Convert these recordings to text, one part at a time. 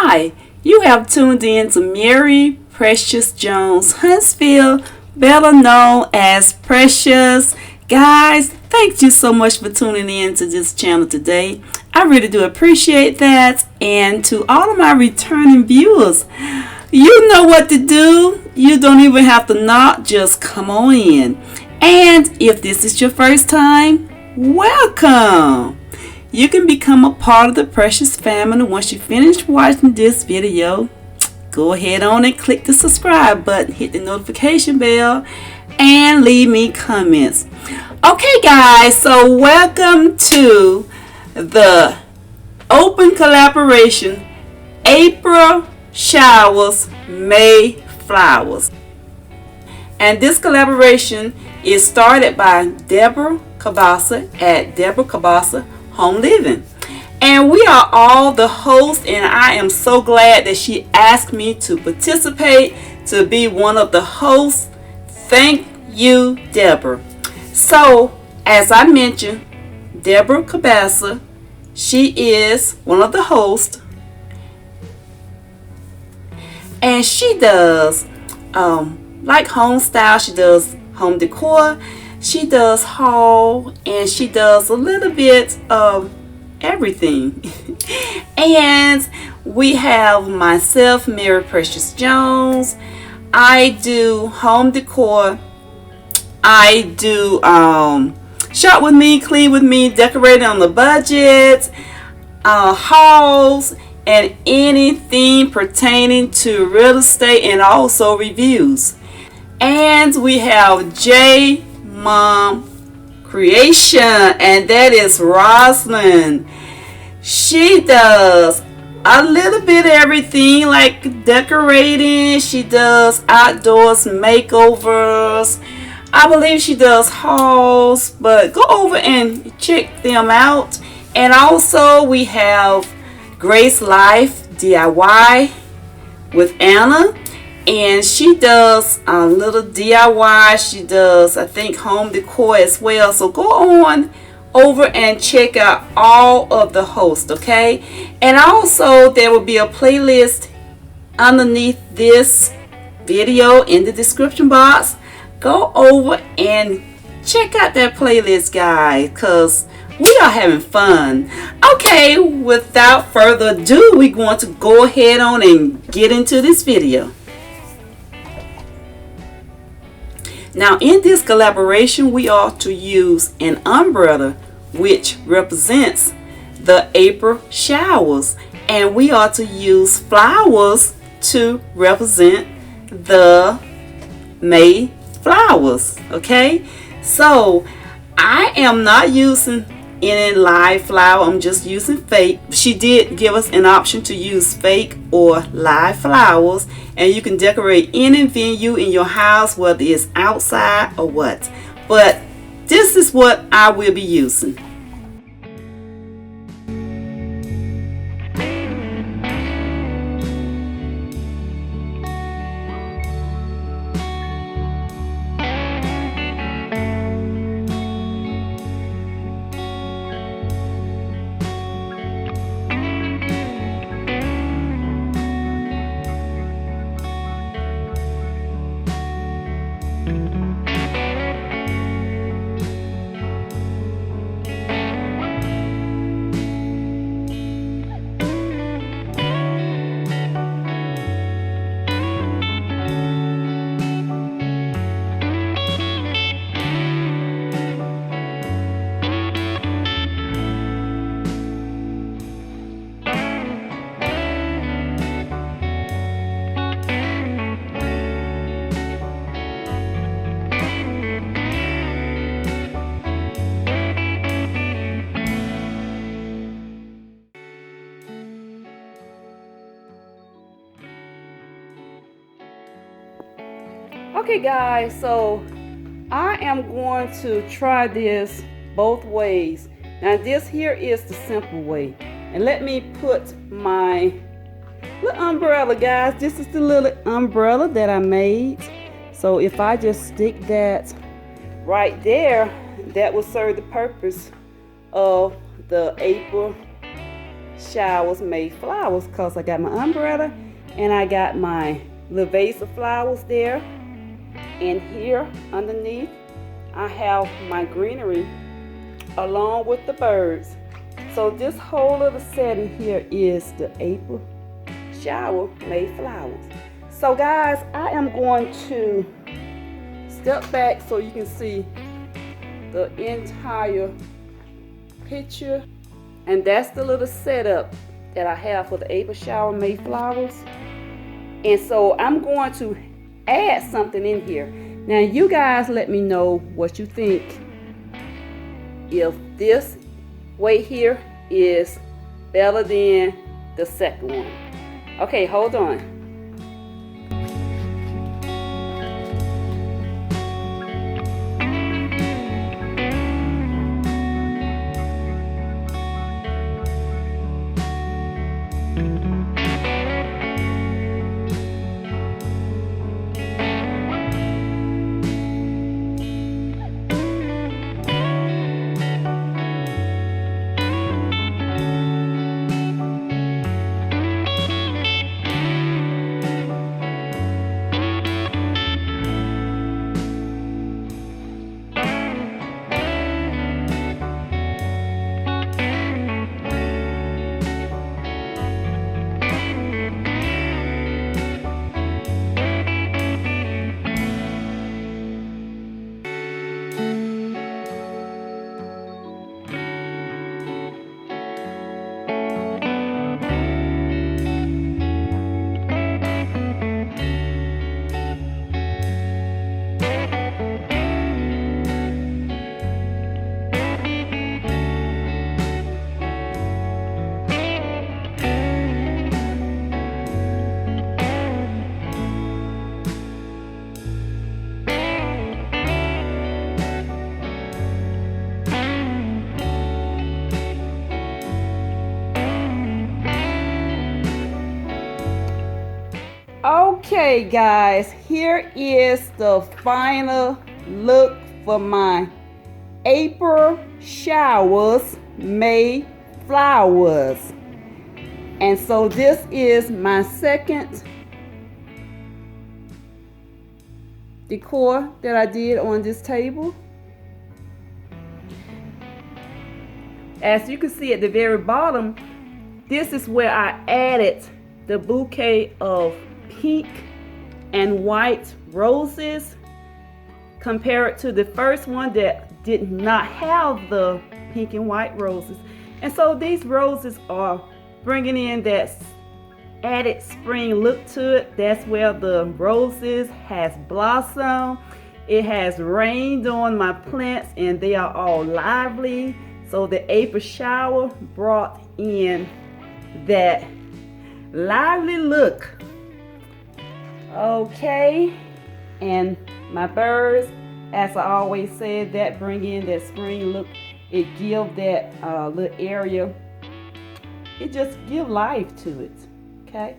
Hi, you have tuned in to Maryw.Jones Huntsville, better known as Precious. Guys, thank you so much for tuning in to this channel today. I really do appreciate that. And to all of my returning viewers, you know what to do. You don't even have to knock, just come on in. And if this is your first time, welcome. You can become a part of the Precious family once you finish watching this video. Go ahead on and click the subscribe button, hit the notification bell, and leave me comments. Okay guys, so welcome to the open collaboration April Showers, May Flowers. And this collaboration is started by Deborah Cabassa at Deborah Cabassa Home Living. And we are all the hosts, and I am so glad that she asked me to participate, to be one of the hosts. Thank you, Deborah. So, as I mentioned, Deborah Cabassa, she is one of the hosts. And she does like home style, she does home decor, she does haul, and she does a little bit of everything. And we have myself, maryw.Jones. I do home decor. I do shop with me, clean with me, decorating on the budget, hauls, and anything pertaining to real estate, and also reviews. And we have Jmom Creation, and that is Roselyn. She does a little bit of everything, like decorating. She does outdoors makeovers. I believe she does hauls, but go over and check them out. And also we have Grace Life DIY with Anna, and she does a little DIY. She does, I think, home decor as well. So go on over and check out all of the hosts, okay? And also there will be a playlist underneath this video in the description box. Go over and check out that playlist, guys, because we are having fun. Okay, without further ado, we're going to go ahead on and get into this video. Now, in this collaboration, we are to use an umbrella, which represents the April showers, and we are to use flowers to represent the May flowers. Okay, so I am not using any live flower, I'm just using fake. She did give us an option to use fake or live flowers, and you can decorate any venue in your house, whether it's outside or what. But this is what I will be using. Okay guys, so I am going to try this both ways. Now this here is the simple way, and let me put my little umbrella, guys. This is the little umbrella that I made. So if I just stick that right there, that will serve the purpose of the April showers made flowers, because I got my umbrella and I got my little vase of flowers there. And here underneath I have my greenery along with the birds. So this whole little setting here is the April shower made flowers. So guys, I am going to step back so you can see the entire picture. And that's the little setup that I have for the April shower made flowers. And so I'm going to add something in here. Now you guys let me know what you think. If this way here is better than the second one. Okay, hold on. Okay guys, here is the final look for my April showers made flowers. And so this is my second decor that I did on this table. As you can see at the very bottom, this is where I added the bouquet of pink and white roses compared to the first one that did not have the pink and white roses. And so these roses are bringing in that added spring look to it. That's where the roses has blossomed. It has rained on my plants and they are all lively. So the April shower brought in that lively look. Okay, and my birds, as I always said, that bring in that spring look. It give that little area, it just give life to it. Okay,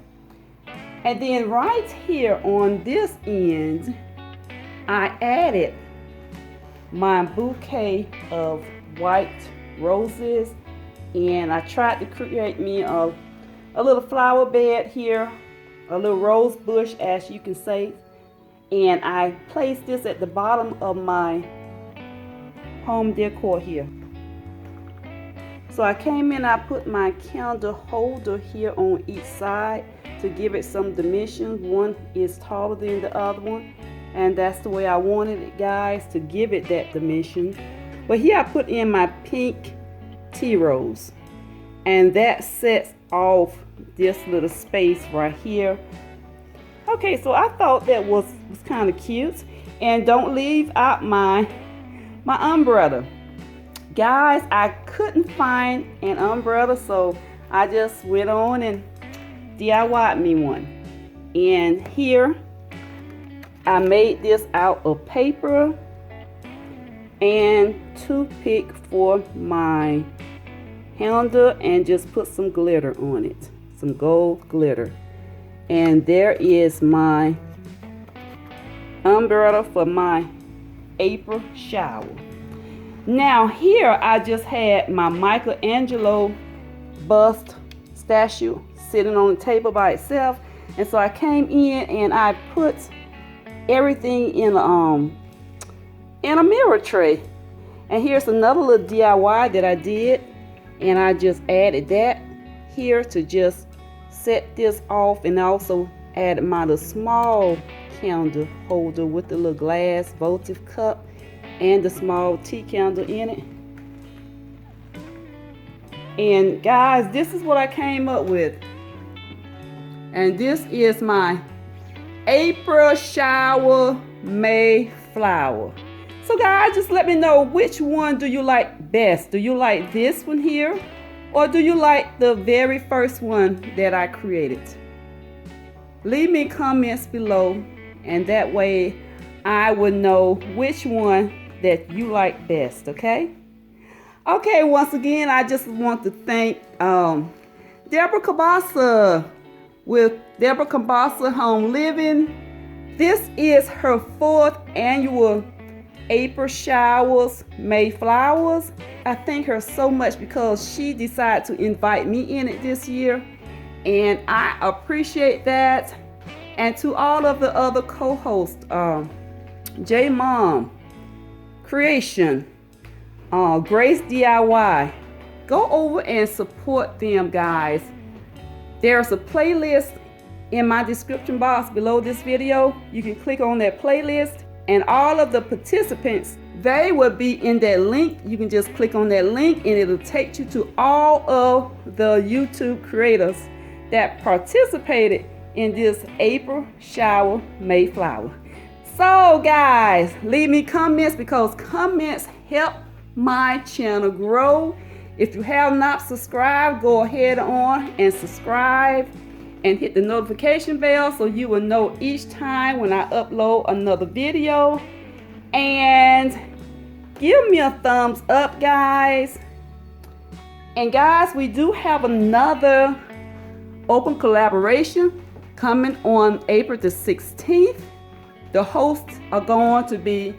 and then right here on this end, I added my bouquet of white roses, and I tried to create me a little flower bed here, a little rose bush, as you can say, and I placed this at the bottom of my home decor here. So I came in, I put my candle holder here on each side to give it some dimension. One is taller than the other one, and that's the way I wanted it, guys, to give it that dimension. But here I put in my pink tea rose, and that sets off this little space right here. Okay, so I thought that was kind of cute. And don't leave out my umbrella. Guys, I couldn't find an umbrella, so I just went on and DIY'd me one. And here I made this out of paper and toothpick for my handle, and just put some glitter on it, some gold glitter. And there is my umbrella for my April shower. Now here I just had my Michelangelo bust statue sitting on the table by itself. And so I came in and I put everything in a mirror tray. And here's another little DIY that I did, and I just added that here to just set this off, and also added my little small candle holder with the little glass votive cup and the small tea candle in it. And guys, this is what I came up with. And this is my April shower Mayflower. So guys, just let me know, which one do you like best? Do you like this one here, or do you like the very first one that I created? Leave me comments below, and that way I would know which one that you like best, okay? Okay, once again, I just want to thank Deborah Cabassa with Deborah Cabassa Home Living. This is her 4th annual April Showers Mayflowers. I thank her so much because she decided to invite me in it this year, and I appreciate that. And to all of the other co-hosts, Jmom Creation, Grace DIY, go over and support them, guys. There's a playlist in my description box below this video. You can click on that playlist, and all of the participants, they will be in that link. You can just click on that link and it'll take you to all of the YouTube creators that participated in this April Shower Mayflower. So guys, leave me comments, because comments help my channel grow. If you have not subscribed, go ahead on and subscribe and hit the notification bell so you will know each time when I upload another video. And give me a thumbs up, guys. And guys, we do have another open collaboration coming on April the 16th. The hosts are going to be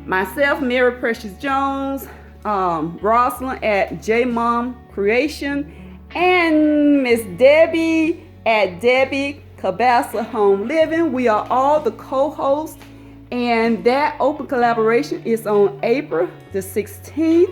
myself, maryw.jones, Roselyn at Jmom Creation, and Miss Debbie at Deborah Cabassa Home Living. We are all the co-hosts, and that open collaboration is on April the 16th.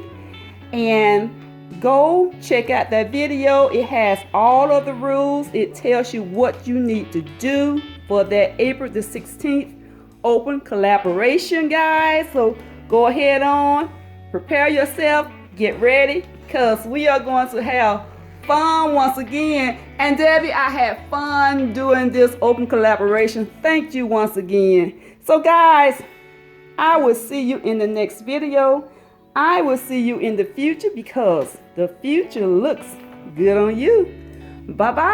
And go check out that video. It has all of the rules. It tells you what you need to do for that April the 16th open collaboration, guys. So go ahead on, prepare yourself, get ready, because we are going to have fun once again. And Debbie, I had fun doing this open collaboration. Thank you once again. So guys, I will see you in the next video. I will see you in the future, because the future looks good on you. Bye-bye.